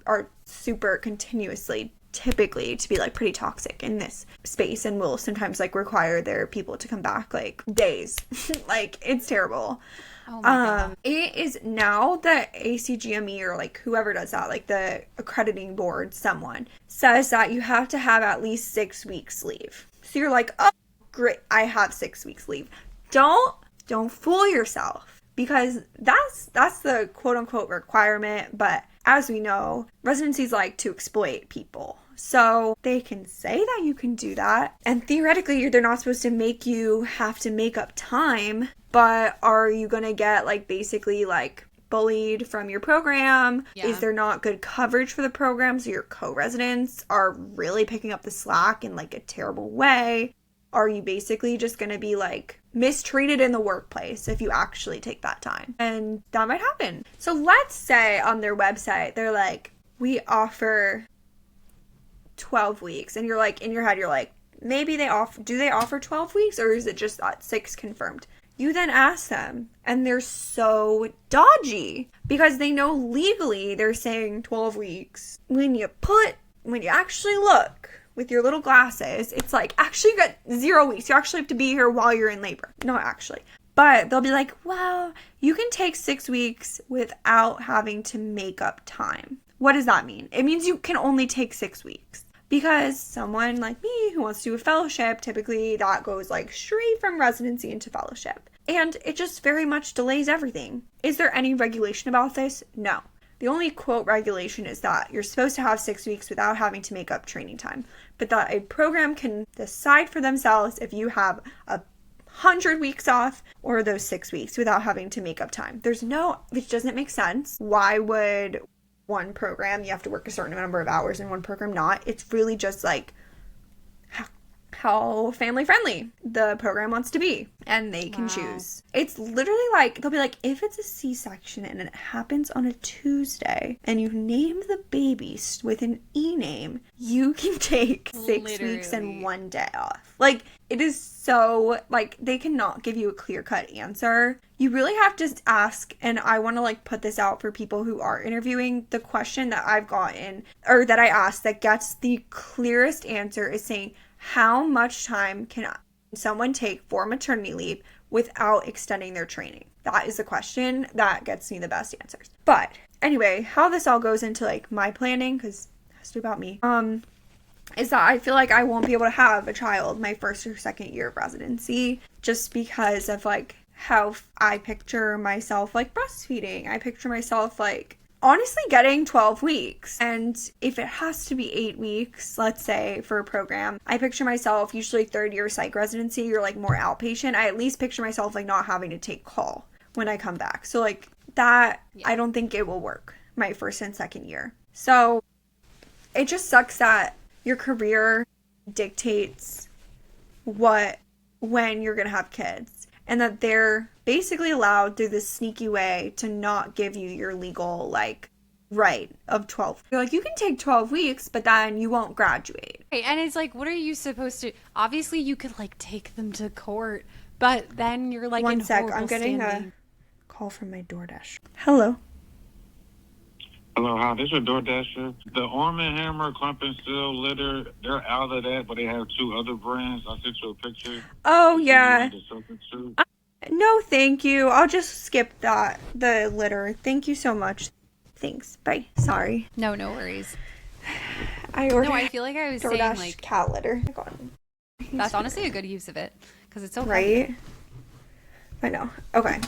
are super continuously typically to be like pretty toxic in this space, and will sometimes like require their people to come back like days. Like, it's terrible. Oh my God. It is now the ACGME or like whoever does that, like the accrediting board, someone says that you have to have at least 6 weeks leave. So you're like, oh great, I have 6 weeks leave. Don't fool yourself, because that's the quote unquote requirement. But as we know, residencies like to exploit people. So they can say that you can do that, and theoretically they're not supposed to make you have to make up time, but are you gonna get like basically like bullied from your program? Yeah. Is there not good coverage for the program, so your co-residents are really picking up the slack in like a terrible way? Are you basically just gonna be like mistreated in the workplace if you actually take that time? And that might happen. So let's say on their website they're like, we offer 12 weeks, and you're like, in your head you're like, maybe they offer 12 weeks, or is it just that 6 confirmed? You then ask them, and they're so dodgy because they know legally they're saying 12 weeks. When you actually look with your little glasses, it's like, actually you got 0 weeks. You actually have to be here while you're in labor. Not actually. But they'll be like, well, you can take 6 weeks without having to make up time. What does that mean? It means you can only take 6 weeks. Because someone like me who wants to do a fellowship, typically that goes like straight from residency into fellowship. And it just very much delays everything. Is there any regulation about this? No. The only quote regulation is that you're supposed to have 6 weeks without having to make up training time. But that a program can decide for themselves if you have 100 weeks off or those 6 weeks without having to make up time. Which doesn't make sense. Why would one program you have to work a certain number of hours and one program not? It's really just like how family friendly the program wants to be, and they can choose. It's literally like, they'll be like, if it's a C-section and it happens on a Tuesday and you name the baby with an E name, you can take 6 weeks and 1 day off. Like, it is so, like, they cannot give you a clear-cut answer. You really have to ask, and I want to like put this out for people who are interviewing. The question that I've gotten, or that I asked, that gets the clearest answer is saying, how much time can someone take for maternity leave without extending their training? That is the question that gets me the best answers. But anyway, how this all goes into like my planning, because it has to be about me, is that I feel like I won't be able to have a child my first or second year of residency, just because of like how I picture myself like breastfeeding. I picture myself like honestly getting 12 weeks. And if it has to be 8 weeks, let's say, for a program, I picture myself, usually third year psych residency, you're like more outpatient. I at least picture myself like not having to take call when I come back. So like that, yeah. I don't think it will work my first and second year. So it just sucks that your career dictates when you're going to have kids, and that they're basically allowed through this sneaky way to not give you your legal like right of 12. You're like, you can take 12 weeks, but then you won't graduate. Right, and it's like, what are you supposed to? Obviously, you could like take them to court, but then you're like, one sec, I'm getting a call from my DoorDash. Hello. Hello, hi. This is DoorDasher. The Arm & Hammer Clump and Seal litter, they're out of that, but they have 2 other brands. I sent you a picture. Oh, yeah. No, thank you. I'll just skip the litter. Thank you so much. Thanks. Bye. Sorry. No worries. I feel like I was DoorDash saying like cat litter. That's honestly a good use of it, because it's so right. heavy. I know. Okay.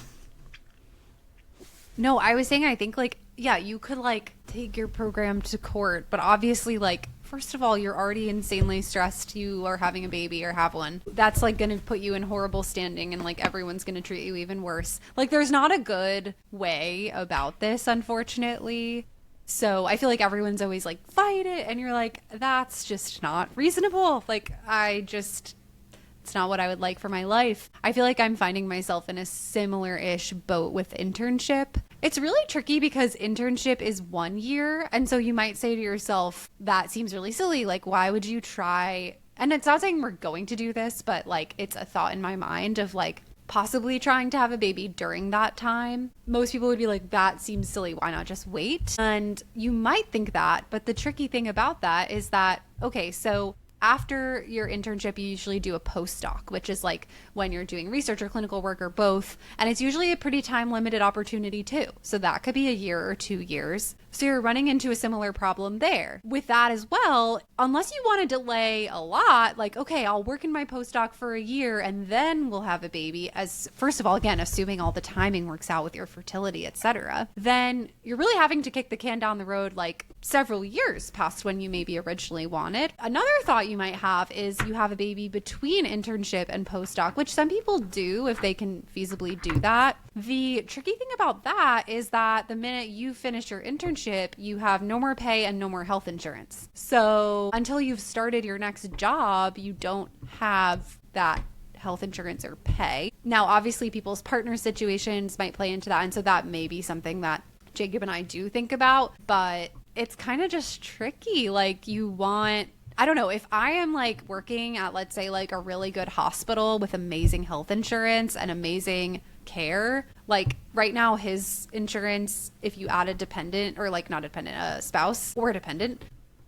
No, I was saying, I think like, yeah, you could like take your program to court, but obviously like first of all, you're already insanely stressed. You are having a baby or have one. That's like going to put you in horrible standing, and like everyone's going to treat you even worse. Like there's not a good way about this, unfortunately. So I feel like everyone's always like, fight it. And you're like, that's just not reasonable. Like it's not what I would like for my life. I feel like I'm finding myself in a similar-ish boat with internship. It's really tricky because internship is 1 year. And so you might say to yourself, that seems really silly. Like, why would you try? And it's not saying we're going to do this, but like, it's a thought in my mind of like possibly trying to have a baby during that time. Most people would be like, that seems silly. Why not just wait? And you might think that. But the tricky thing about that is that, okay, so after your internship, you usually do a postdoc, which is like when you're doing research or clinical work or both. And it's usually a pretty time limited opportunity too. So that could be a year or 2 years. So you're running into a similar problem there. With that as well, unless you want to delay a lot, like, okay, I'll work in my postdoc for a year and then we'll have a baby, as first of all, again, assuming all the timing works out with your fertility, etc., then you're really having to kick the can down the road like several years past when you maybe originally wanted. Another thought you might have is you have a baby between internship and postdoc, which some people do if they can feasibly do that. The tricky thing about that is that the minute you finish your internship, you have no more pay and no more health insurance. So until you've started your next job, you don't have that health insurance or pay. Now, obviously, people's partner situations might play into that. And so that may be something that Jacob and I do think about, but it's kind of just tricky. Like you want, I don't know, if I am like working at, let's say, like a really good hospital with amazing health insurance and amazing care, like right now his insurance, if you add a dependent or like not dependent, a spouse or a dependent,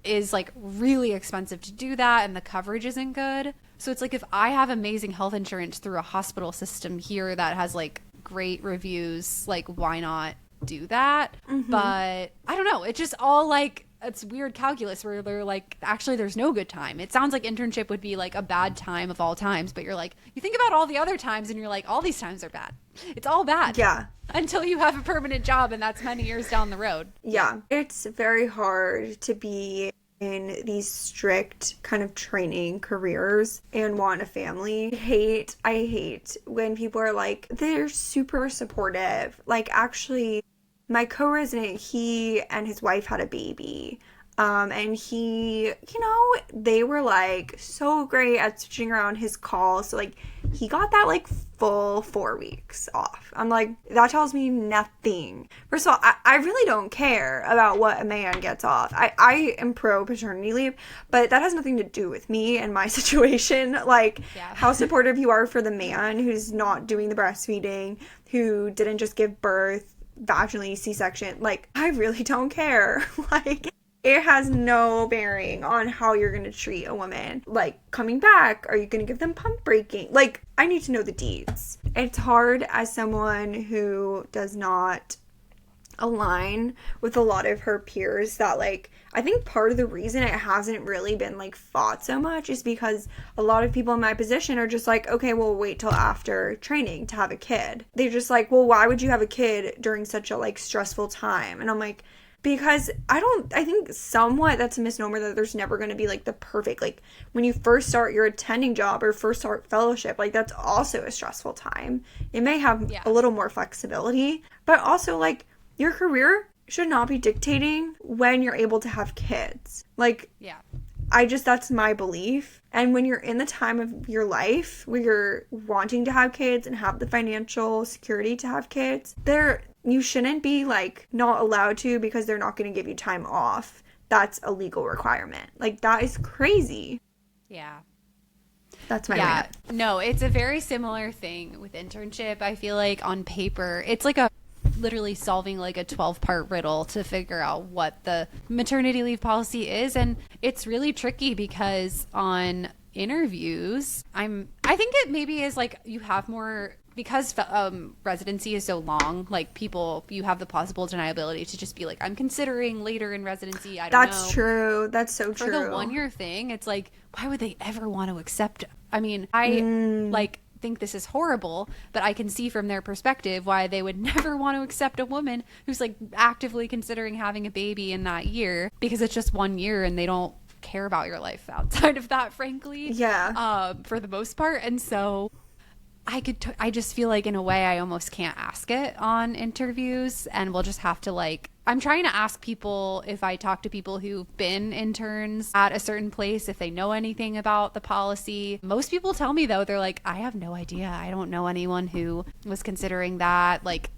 is like really expensive to do that, and the coverage isn't good. So it's like if I have amazing health insurance through a hospital system here that has like great reviews, like why not do that? Mm-hmm. But I don't know, it's just all like, it's weird calculus where they're like, actually there's no good time. It sounds like internship would be like a bad time of all times, but you're like, you think about all the other times and you're like, all these times are bad. It's all bad. Yeah. Until you have a permanent job, and that's many years down the road. Yeah. It's very hard to be in these strict kind of training careers and want a family. I hate when people are like, they're super supportive. Like actually, my co-resident, he and his wife had a baby. And he, they were like so great at switching around his calls. So like he got that like full 4 weeks off. I'm like, that tells me nothing. First of all, I really don't care about what a man gets off. I am pro paternity leave, but that has nothing to do with me and my situation. Like how supportive you are for the man who's not doing the breastfeeding, who didn't just give birth vaginally, C-section. Like I really don't care. Like it has no bearing on how you're going to treat a woman. Like, coming back, are you going to give them pump breaking? Like, I need to know the deeds. It's hard as someone who does not align with a lot of her peers that, like, I think part of the reason it hasn't really been, like, fought so much is because a lot of people in my position are just like, okay, we'll wait till after training to have a kid. They're just like, well, why would you have a kid during such a, like, stressful time? And I'm like, because I think somewhat that's a misnomer that there's never going to be like the perfect, like when you first start your attending job or first start fellowship, like that's also a stressful time. It may have a little more flexibility, but also like your career should not be dictating when you're able to have kids. Like, that's my belief. And when you're in the time of your life where you're wanting to have kids and have the financial security to have kids, you shouldn't be like not allowed to because they're not going to give you time off. That's a legal requirement. Like that is crazy. Yeah. That's my rant. No, it's a very similar thing with internship. I feel like on paper, it's like literally solving like a 12-part riddle to figure out what the maternity leave policy is. And it's really tricky because on interviews, I think it maybe is like you have more, because residency is so long, like you have the plausible deniability to just be like, I'm considering later in residency. I don't know. That's true. That's so true. For the 1 year thing, it's like, why would they ever want to accept? I mean, I like think this is horrible, but I can see from their perspective why they would never want to accept a woman who's like actively considering having a baby in that year, because it's just 1 year and they don't care about your life outside of that, frankly. Yeah. For the most part. And so I just feel like in a way I almost can't ask it on interviews, and we'll just have to like, I'm trying to ask people, if I talk to people who've been interns at a certain place, if they know anything about the policy. Most people tell me though, they're like, I have no idea. I don't know anyone who was considering that. Like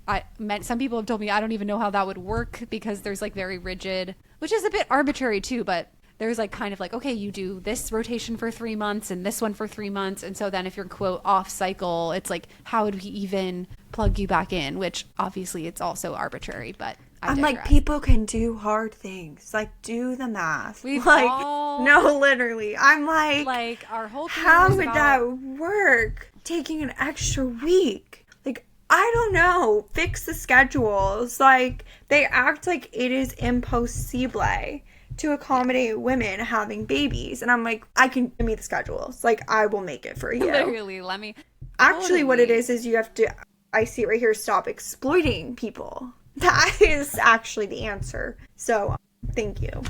some people have told me I don't even know how that would work, because there's like very rigid, which is a bit arbitrary too, but there's like kind of like, okay, you do this rotation for 3 months and this one for 3 months. And so then if you're quote off cycle, it's like, how would we even plug you back in? Which obviously it's also arbitrary, but I'm like, people can do hard things. Like, do the math. We've like, all, no, literally. I'm like our whole how would that work? Taking an extra week. Like, I don't know. Fix the schedules. Like, they act like it is impossible to accommodate women having babies. And I'm like, give me the schedules. Like, I will make it for you. Literally, let me. Actually, what it is you have to, I see it right here, stop exploiting people. That is actually the answer. So, thank you.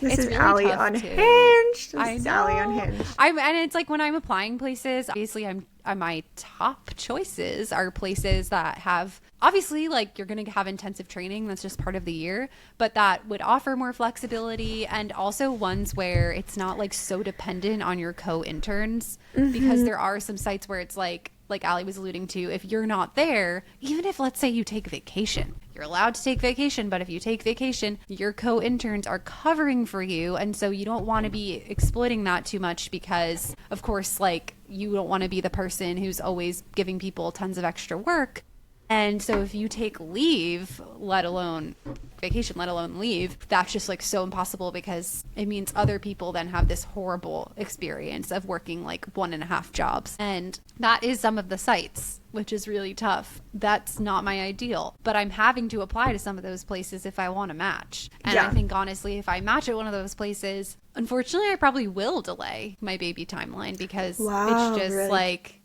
This is really Allie Unhinged. I know. Allie Unhinged. And it's like when I'm applying places, obviously my top choices are places that have, obviously, like, you're going to have intensive training. That's just part of the year. But that would offer more flexibility, and also ones where it's not like so dependent on your co-interns, because there are some sites where it's like Allie was alluding to, if you're not there, even if, let's say, you take vacation, you're allowed to take vacation, but if you take vacation, your co-interns are covering for you. And so you don't want to be exploiting that too much, because, of course, like, you don't want to be the person who's always giving people tons of extra work. And so if you take leave, let alone vacation, let alone leave, that's just like so impossible, because it means other people then have this horrible experience of working like 1.5 jobs. And that is some of the sites, which is really tough. That's not my ideal, but I'm having to apply to some of those places if I want to match. And I think honestly, if I match at one of those places, unfortunately, I probably will delay my baby timeline, because it's just like,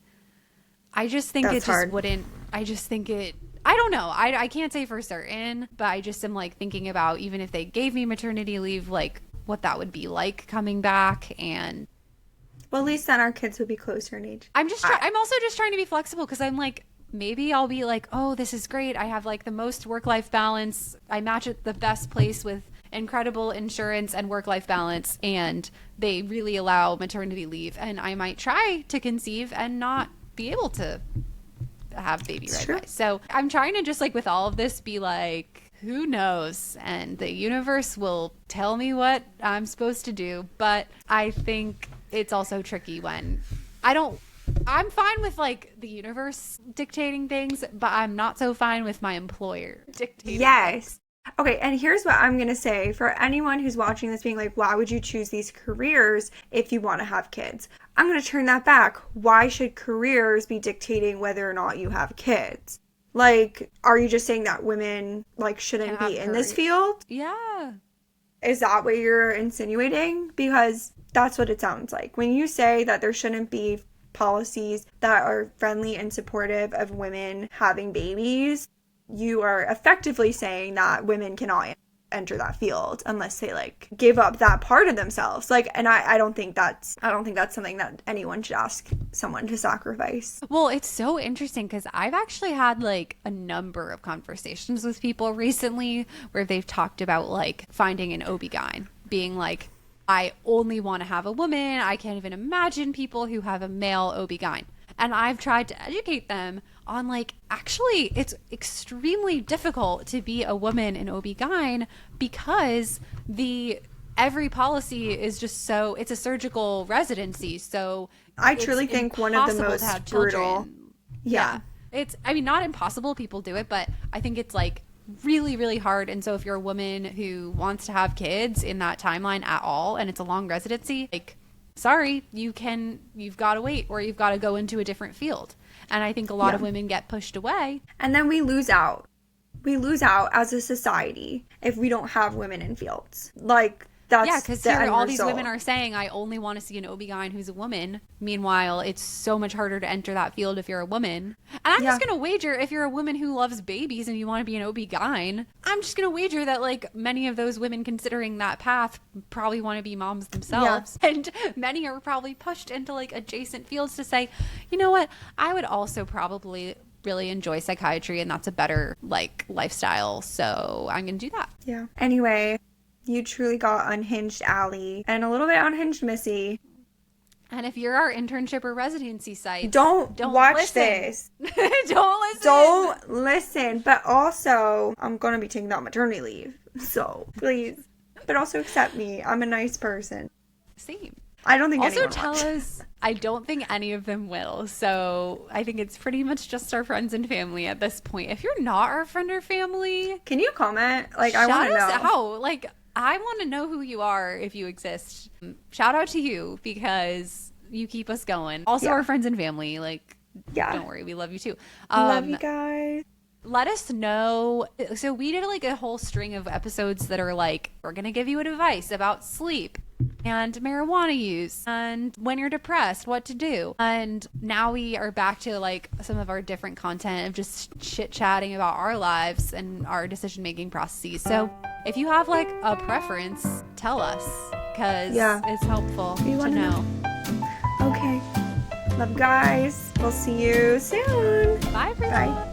I just think it just wouldn't, I just think it, I don't know. I can't say for certain, but I just am like thinking about, even if they gave me maternity leave, like what that would be like coming back. And well, at least then our kids would be closer in age. I'm also just trying to be flexible, because I'm like, maybe I'll be like, oh, this is great. I have like the most work-life balance. I match at the best place with incredible insurance and work-life balance, and they really allow maternity leave. And I might try to conceive and not be able to have baby right away. So I'm trying to just like, with all of this, be like, who knows? And the universe will tell me what I'm supposed to do. But I think it's also tricky when I'm fine with like the universe dictating things, but I'm not so fine with my employer dictating things. Okay, and here's what I'm going to say for anyone who's watching this being like, why would you choose these careers if you want to have kids? I'm going to turn that back. Why should careers be dictating whether or not you have kids? Like, are you just saying that women like shouldn't be in this field? Yeah. Is that what you're insinuating? Because that's what it sounds like. When you say that there shouldn't be policies that are friendly and supportive of women having babies, you are effectively saying that women cannot enter that field unless they like give up that part of themselves. Like, and I don't think that's something that anyone should ask someone to sacrifice. Well, it's so interesting, because I've actually had like a number of conversations with people recently where they've talked about like finding an OB-GYN, being like, I only want to have a woman. I can't even imagine people who have a male OB-GYN. And I've tried to educate them on like, actually, it's extremely difficult to be a woman in OB-GYN, because every policy is just so, it's a surgical residency. So I truly think one of the most brutal. Yeah. It's, I mean, not impossible. People do it, but I think it's like really, really hard. And so if you're a woman who wants to have kids in that timeline at all, and it's a long residency, like, sorry, you've got to wait, or you've got to go into a different field. And I think a lot of women get pushed away. And then we lose out. We lose out as a society if we don't have women in fields. Like, That's yeah, because the here end all these result. women are saying, I only want to see an OB-GYN who's a woman. Meanwhile, it's so much harder to enter that field if you're a woman. And I'm just going to wager, if you're a woman who loves babies and you want to be an OB-GYN, I'm just going to wager that like many of those women considering that path probably want to be moms themselves. Yeah. And many are probably pushed into like adjacent fields to say, you know what, I would also probably really enjoy psychiatry and that's a better like lifestyle. So I'm going to do that. Yeah. Anyway, you truly got unhinged Allie and a little bit unhinged Missy. And if you're our internship or residency site, don't watch listen. this. Don't listen. But also, I'm going to be taking that maternity leave. So, please. But also accept me. I'm a nice person. Same. I don't think also anyone tell watches. us. I don't think any of them will. So I think it's pretty much just our friends and family at this point. If you're not our friend or family, can you comment? Like, I want to know. Shout us out. Like, I want to know who you are if you exist. Shout out to you because you keep us going. Also, our friends and family. Like, don't worry, we love you too. Love you guys. Let us know. So we did like a whole string of episodes that are like, we're going to give you advice about sleep and marijuana use and when you're depressed, what to do. And now we are back to like some of our different content of just chit chatting about our lives and our decision-making processes. So if you have like a preference, tell us because it's helpful to know. Okay. Love you guys. We'll see you soon. Bye, everyone. Bye.